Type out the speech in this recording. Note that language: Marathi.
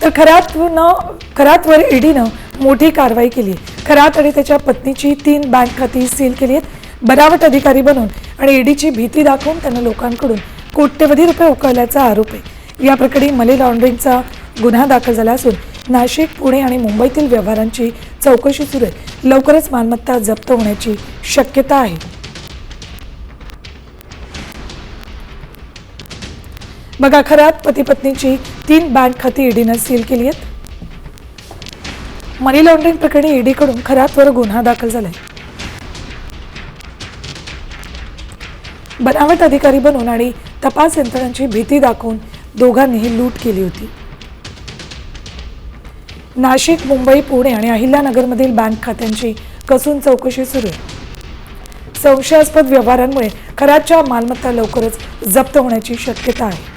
तर खरातवर ईडीनं मोठी कारवाई केली आहे। खरात आणि त्याच्या पत्नीची 3 बँक खाती सील केली आहेत। बनावट अधिकारी बनून आणि ईडीची भीती दाखवून त्यांना लोकांकडून कोट्यवधी रुपये उकळल्याचा आरोप आहे। या प्रकरणी मनी लॉन्ड्रिंगचा गुन्हा दाखल झाला असून नाशिक, पुणे आणि मुंबईतील व्यवहारांची चौकशी सुरू आहे। लवकरच मालमत्ता जप्त होण्याची शक्यता आहे। बघा, खरात पती पत्नीची 3 बँक खाती ईडीनं सील केली आहेत। मनी लॉन्ड्रिंग प्रकरणी ईडीकडून खरातवर गुन्हा दाखल झालाय। बनावट अधिकारी बनून आणि तपास यंत्रणांची भीती दाखवून दोघांनीही लूट केली होती। नाशिक, मुंबई, पुणे आणि अहिल्यानगरमधील बँक खात्यांची कसून चौकशी सुरू आहे। संशयास्पद व्यवहारांमुळे खरातच्या मालमत्ता लवकरच जप्त होण्याची शक्यता आहे।